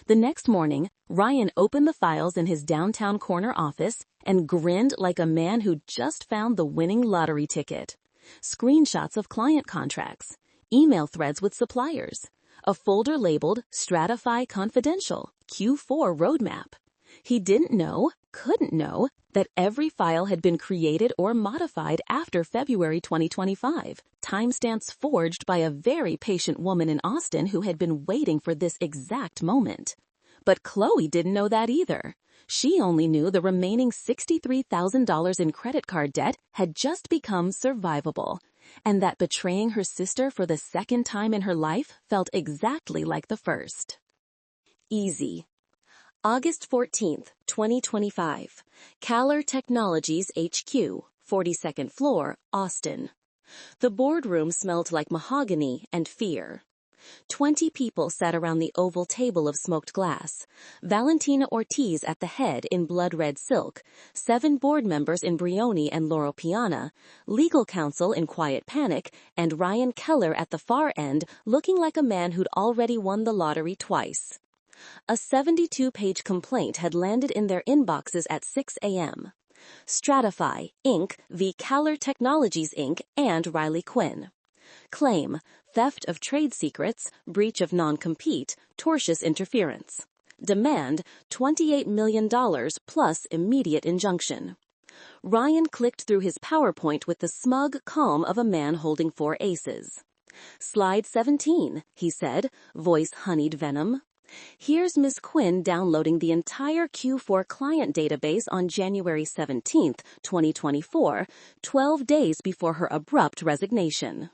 The next morning, Ryan opened the files in his downtown corner office and grinned like a man who just found the winning lottery ticket. Screenshots of client contracts, email threads with suppliers, a folder labeled Stratify Confidential, Q4 Roadmap. He didn't know, couldn't know, that every file had been created or modified after February 2025, timestamps forged by a very patient woman in Austin who had been waiting for this exact moment. But Chloe didn't know that either. She only knew the remaining $63,000 in credit card debt had just become survivable, and that betraying her sister for the second time in her life felt exactly like the first. Easy. August 14th, 2025. Caller Technologies HQ, 42nd floor, Austin. The boardroom smelled like mahogany and fear. 20 people sat around the oval table of smoked glass. Valentina Ortiz at the head in blood-red silk, 7 board members in Brioni and Laurel Piana, legal counsel in quiet panic, and Ryan Keller at the far end looking like a man who'd already won the lottery twice. A 72-page complaint had landed in their inboxes at 6 a.m. Stratify, Inc., v. Caller Technologies, Inc., and Riley Quinn. Claim, theft of trade secrets, breach of non-compete, tortious interference. Demand, $28 million plus immediate injunction. Ryan clicked through his PowerPoint with the smug calm of a man holding 4 aces. Slide 17, he said, voice honeyed venom. Here's Ms. Quinn downloading the entire Q4 client database on January 17, 2024, 12 days before her abrupt resignation.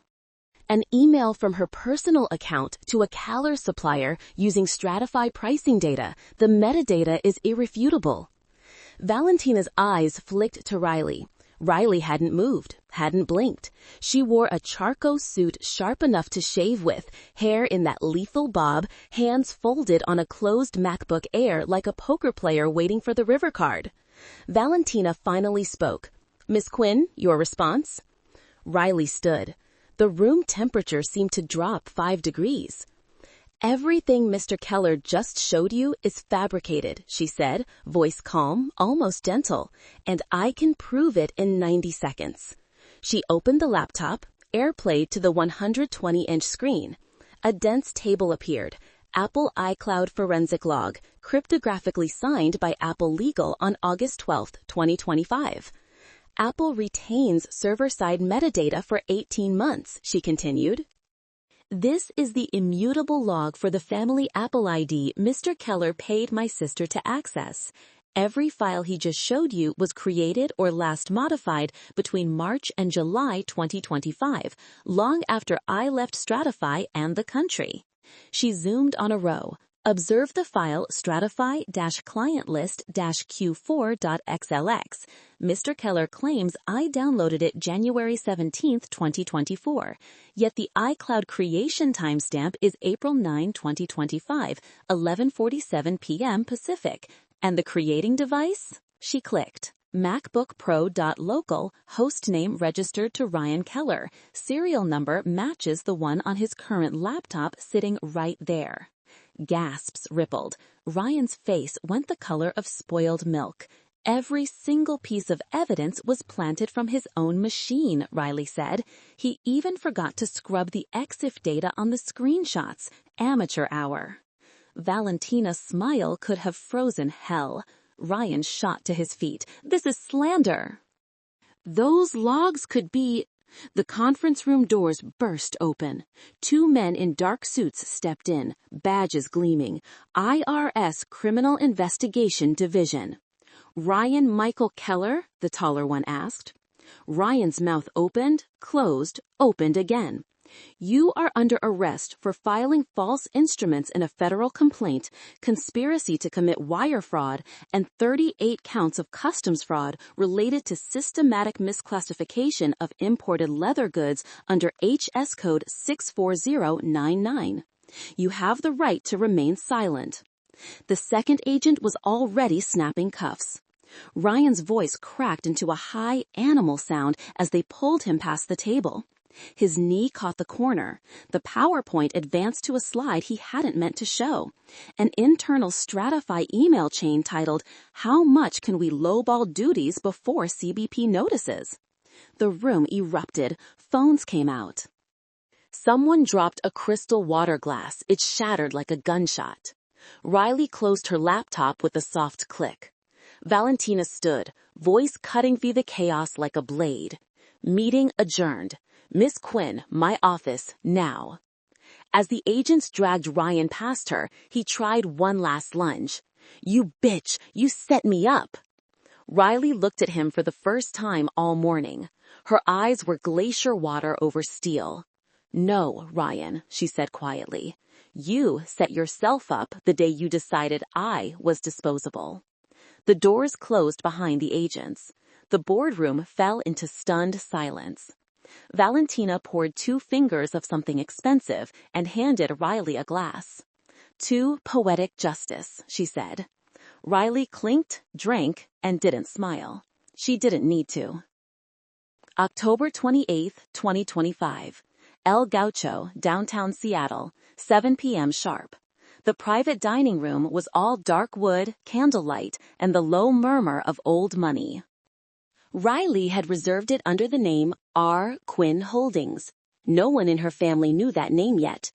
An email from her personal account to a Caller supplier using Stratify pricing data. The metadata is irrefutable. Valentina's eyes flicked to Riley. Riley hadn't moved, hadn't blinked. She wore a charcoal suit sharp enough to shave with, hair in that lethal bob, hands folded on a closed MacBook Air like a poker player waiting for the river card. Valentina finally spoke. Miss Quinn, your response? Riley stood. The room temperature seemed to drop 5 degrees. Everything Mr. Keller just showed you is fabricated, she said, voice calm, almost gentle, and I can prove it in 90 seconds. She opened the laptop, AirPlayed to the 120-inch screen. A dense table appeared, Apple iCloud forensic log, cryptographically signed by Apple Legal on August 12, 2025. Apple retains server-side metadata for 18 months, she continued. This is the immutable log for the family Apple ID Mr. Keller paid my sister to access. Every file he just showed you was created or last modified between March and July 2025, long after I left Stratify and the country. She zoomed on a row. Observe the file stratify-clientlist-q4.xlx. Mr. Keller claims I downloaded it January 17, 2024, yet the iCloud creation timestamp is April 9, 2025, 11:47 p.m. Pacific. And the creating device? She clicked. MacBook Pro.local, host name registered to Ryan Keller. Serial number matches the one on his current laptop sitting right there. Gasps rippled. Ryan's face went the color of spoiled milk. Every single piece of evidence was planted from his own machine, Riley said. He even forgot to scrub the EXIF data on the screenshots. Amateur hour. Valentina's smile could have frozen hell. Ryan shot to his feet. This is slander. Those logs could be... The conference room doors burst open. 2 men in dark suits stepped in, badges gleaming. IRS Criminal Investigation Division. Ryan Michael Keller? The taller one asked. Ryan's mouth opened, closed, opened again. You are under arrest for filing false instruments in a federal complaint, conspiracy to commit wire fraud, and 38 counts of customs fraud related to systematic misclassification of imported leather goods under HS code 64099. You have the right to remain silent. The second agent was already snapping cuffs. Ryan's voice cracked into a high animal sound as they pulled him past the table. His knee caught the corner. The PowerPoint advanced to a slide he hadn't meant to show. An internal Stratify email chain titled, How much can we lowball duties before CBP notices? The room erupted. Phones came out. Someone dropped a crystal water glass. It shattered like a gunshot. Riley closed her laptop with a soft click. Valentina stood, voice cutting through the chaos like a blade. Meeting adjourned. Miss Quinn, my office, now. As the agents dragged Ryan past her, he tried one last lunge. You bitch, you set me up. Riley looked at him for the first time all morning. Her eyes were glacier water over steel. No, Ryan, she said quietly. You set yourself up the day you decided I was disposable. The doors closed behind the agents. The boardroom fell into stunned silence. Valentina poured 2 fingers of something expensive and handed Riley a glass. Too poetic justice, she said. Riley clinked, drank, and didn't smile. She didn't need to. October 28, 2025. El Gaucho, downtown Seattle, 7 p.m. sharp. The private dining room was all dark wood, candlelight, and the low murmur of old money. Riley had reserved it under the name R. Quinn Holdings. No one in her family knew that name yet.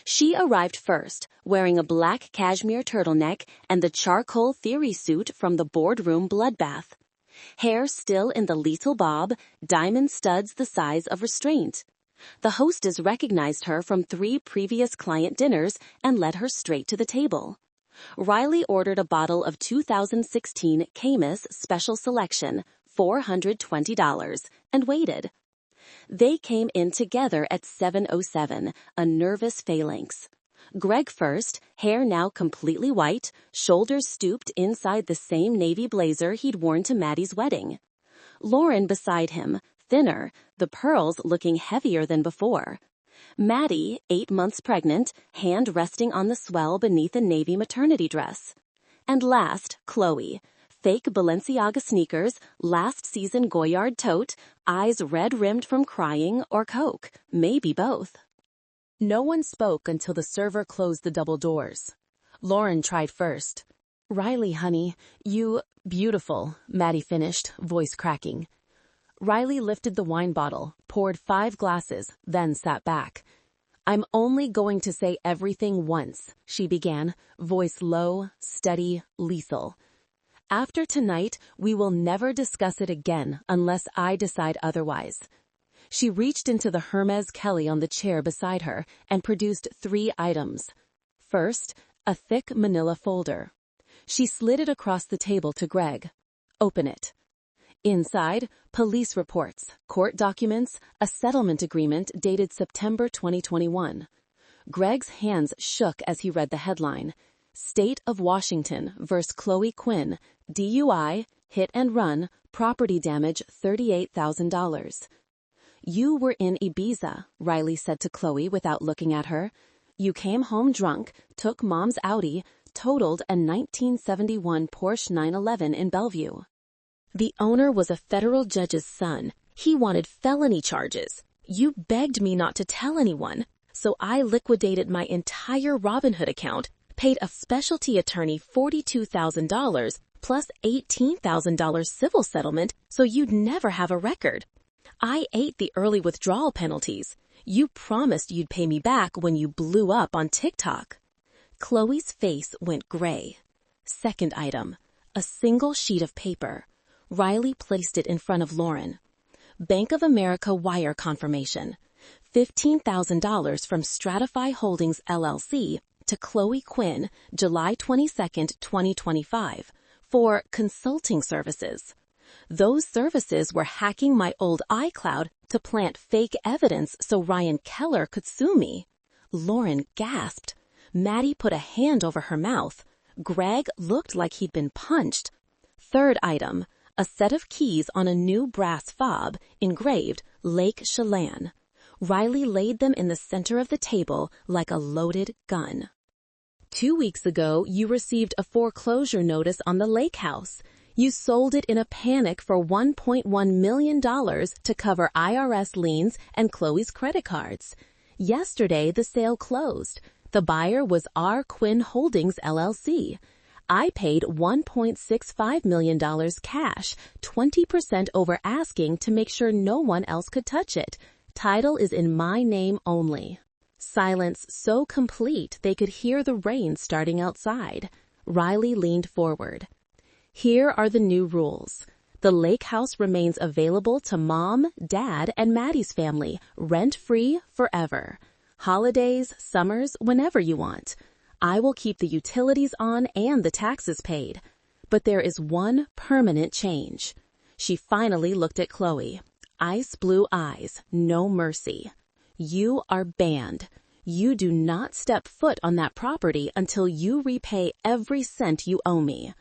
She arrived first, wearing a black cashmere turtleneck and the charcoal theory suit from the boardroom bloodbath. Hair still in the little bob, diamond studs the size of restraint. The hostess recognized her from 3 previous client dinners and led her straight to the table. Riley ordered a bottle of 2016 Camus Special Selection, $420, and waited. They came in together at 7:07, a nervous phalanx. Greg first, hair now completely white, shoulders stooped inside the same navy blazer he'd worn to Maddie's wedding. Lauren beside him, thinner, the pearls looking heavier than before. Maddie, 8 months pregnant, hand resting on the swell beneath a navy maternity dress. And last, Chloe. Fake Balenciaga sneakers, last season Goyard tote, eyes red-rimmed from crying or coke, maybe both. No one spoke until the server closed the double doors. Lauren tried first. "Riley, honey, beautiful," Maddie finished, voice cracking. Riley lifted the wine bottle, poured 5 glasses, then sat back. "I'm only going to say everything once," she began, voice low, steady, lethal. "After tonight, we will never discuss it again unless I decide otherwise." She reached into the Hermes Kelly on the chair beside her and produced 3 items. First, a thick manila folder. She slid it across the table to Greg. "Open it." Inside, police reports, court documents, a settlement agreement dated September 2021. Greg's hands shook as he read the headline. State of Washington vs. Chloe Quinn, DUI, hit and run, property damage $38,000. "You were in Ibiza," Riley said to Chloe without looking at her. "You came home drunk, took mom's Audi, totaled a 1971 Porsche 911 in Bellevue. The owner was a federal judge's son. He wanted felony charges. You begged me not to tell anyone, so I liquidated my entire Robinhood account, paid a specialty attorney $42,000 plus $18,000 civil settlement so you'd never have a record. I ate the early withdrawal penalties. You promised you'd pay me back when you blew up on TikTok." Chloe's face went gray. Second item, a single sheet of paper. Riley placed it in front of Lauren. Bank of America wire confirmation. $15,000 from Stratify Holdings LLC to Chloe Quinn, July 22, 2025, for consulting services. Those services were hacking my old iCloud to plant fake evidence so Ryan Keller could sue me. Lauren gasped. Maddie put a hand over her mouth. Greg looked like he'd been punched. Third item, a set of keys on a new brass fob, engraved Lake Chelan. Riley laid them in the center of the table like a loaded gun. 2 weeks ago, you received a foreclosure notice on the lake house. You sold it in a panic for $1.1 million to cover IRS liens and Chloe's credit cards. Yesterday, the sale closed. The buyer was R. Quinn Holdings, LLC. I paid $1.65 million cash, 20% over asking to make sure no one else could touch it. Title is in my name only. Silence so complete they could hear the rain starting outside. Riley leaned forward. Here are the new rules. The lake house remains available to Mom, Dad, and Maddie's family, rent-free forever. Holidays, summers, whenever you want. I will keep the utilities on and the taxes paid. But there is one permanent change. She finally looked at Chloe. Ice blue eyes, no mercy. You are banned. You do not step foot on that property until you repay every cent you owe me.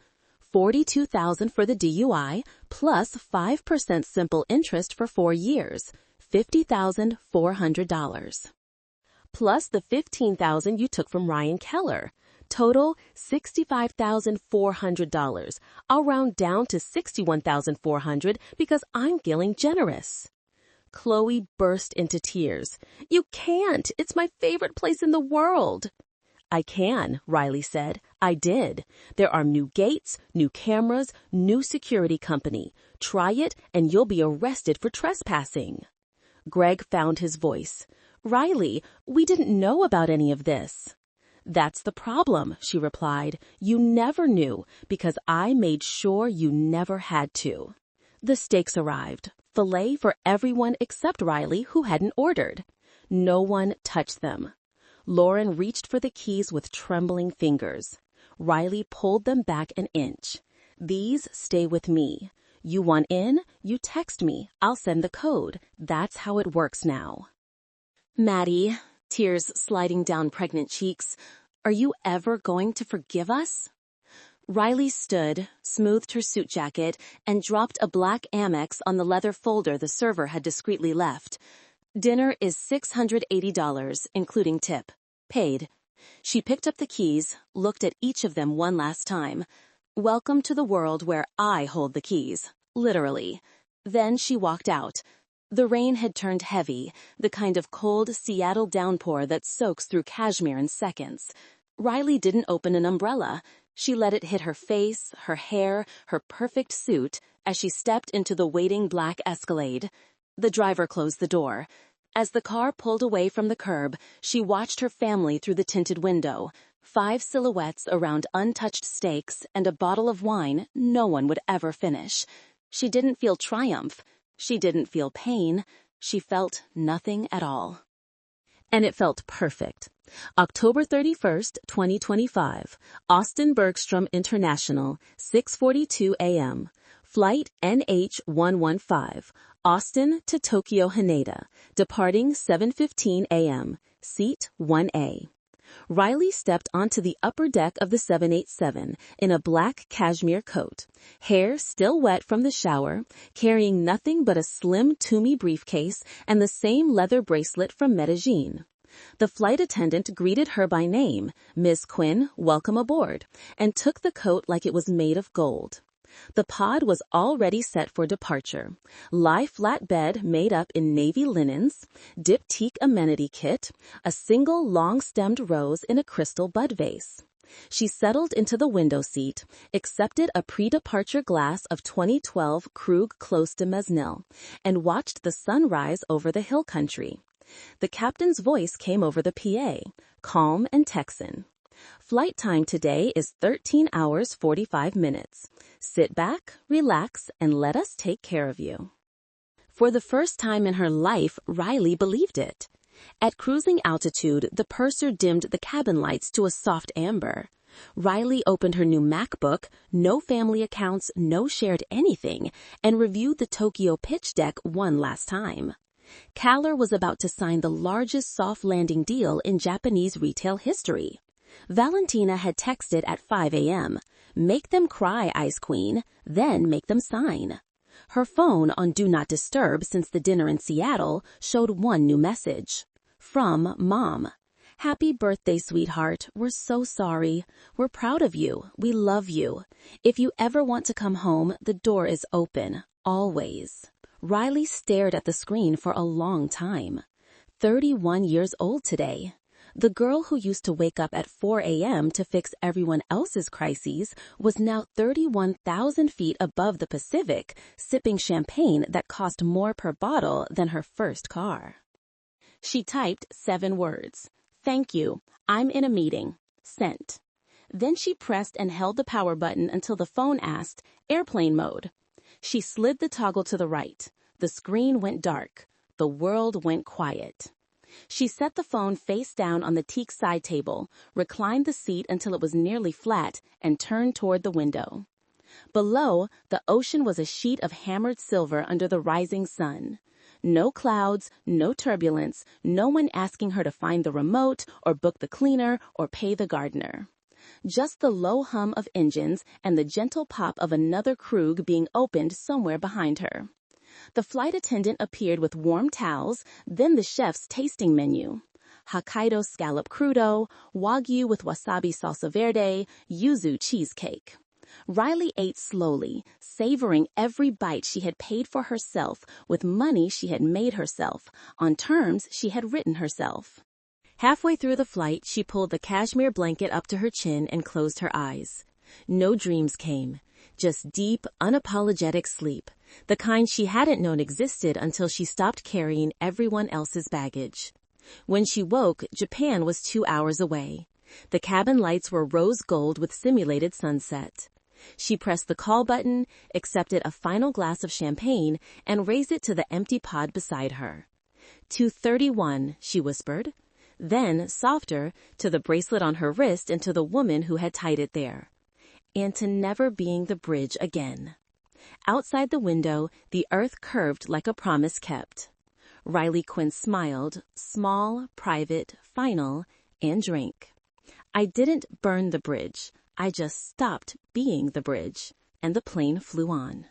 $42,000 for the DUI, plus 5% simple interest for 4 years, $50,400. Plus the $15,000 you took from Ryan Keller. Total $65,400. I'll round down to $61,400 because I'm feeling generous. Chloe burst into tears. You can't. It's my favorite place in the world. I can, Riley said. I did. There are new gates, new cameras, new security company. Try it and you'll be arrested for trespassing. Greg found his voice. Riley, we didn't know about any of this. That's the problem, she replied. You never knew because I made sure you never had to. The steaks arrived. Filet for everyone except Riley, who hadn't ordered. No one touched them. Lauren reached for the keys with trembling fingers. Riley pulled them back an inch. These stay with me. You want in? You text me. I'll send the code. That's how it works now. Maddie, tears sliding down pregnant cheeks, are you ever going to forgive us? Riley stood, smoothed her suit jacket, and dropped a black Amex on the leather folder the server had discreetly left. Dinner is $680, including tip. Paid. She picked up the keys, looked at each of them one last time. Welcome to the world where I hold the keys. Literally. Then she walked out. The rain had turned heavy, the kind of cold Seattle downpour that soaks through cashmere in seconds. Riley didn't open an umbrella. She let it hit her face, her hair, her perfect suit as she stepped into the waiting black Escalade. The driver closed the door. As the car pulled away from the curb, she watched her family through the tinted window. 5 silhouettes around untouched steaks and a bottle of wine no one would ever finish. She didn't feel triumph. She didn't feel pain. She felt nothing at all. And it felt perfect. October 31st, 2025, Austin Bergstrom International, 6:42 a.m. Flight NH115, Austin to Tokyo Haneda, departing 7:15 a.m., seat 1A. Riley stepped onto the upper deck of the 787 in a black cashmere coat, hair still wet from the shower, carrying nothing but a slim Tumi briefcase and the same leather bracelet from Medellín. The flight attendant greeted her by name, Ms. Quinn, welcome aboard, and took the coat like it was made of gold. The pod was already set for departure. Lie-flat bed made up in navy linens, diptyque amenity kit, a single long-stemmed rose in a crystal bud vase. She settled into the window seat, accepted a pre-departure glass of 2012 Krug Clos de Mesnil, and watched the sun rise over the hill country. The captain's voice came over the PA, calm and Texan. Flight time today is 13 hours 45 minutes. Sit back, relax, and let us take care of you. For the first time in her life, Riley believed it. At cruising altitude, the purser dimmed the cabin lights to a soft amber. Riley opened her new MacBook, no family accounts, no shared anything, and reviewed the Tokyo pitch deck one last time. Kaller was about to sign the largest soft landing deal in Japanese retail history. Valentina had texted at 5 a.m., "Make them cry, Ice Queen, then make them sign." Her phone on Do Not Disturb since the dinner in Seattle showed one new message. From Mom. "Happy birthday, sweetheart. We're so sorry. We're proud of you. We love you. If you ever want to come home, the door is open. Always." Riley stared at the screen for a long time. 31 years old today. The girl who used to wake up at 4 a.m. to fix everyone else's crises was now 31,000 feet above the Pacific, sipping champagne that cost more per bottle than her first car. She typed 7 words. "Thank you. I'm in a meeting. Sent." Then she pressed and held the power button until the phone asked, "Airplane mode." She slid the toggle to the right. The screen went dark. The world went quiet. She set the phone face down on the teak side table, reclined the seat until it was nearly flat, and turned toward the window. Below, the ocean was a sheet of hammered silver under the rising sun. No clouds, no turbulence, no one asking her to find the remote or book the cleaner or pay the gardener. Just the low hum of engines and the gentle pop of another Krug being opened somewhere behind her. The flight attendant appeared with warm towels, then the chef's tasting menu. Hokkaido scallop crudo, wagyu with wasabi salsa verde, yuzu cheesecake. Riley ate slowly, savoring every bite she had paid for herself with money she had made herself, on terms she had written herself. Halfway through the flight, she pulled the cashmere blanket up to her chin and closed her eyes. No dreams came, just deep, unapologetic sleep, the kind she hadn't known existed until she stopped carrying everyone else's baggage. When she woke, Japan was 2 hours away. The cabin lights were rose gold with simulated sunset. She pressed the call button, accepted a final glass of champagne, and raised it to the empty pod beside her. 231, she whispered. Then, softer, to the bracelet on her wrist and to the woman who had tied it there. And to never being the bridge again. Outside the window, the earth curved like a promise kept. Riley Quinn smiled, small, private, final, and drank. I didn't burn the bridge. I just stopped being the bridge, and the plane flew on.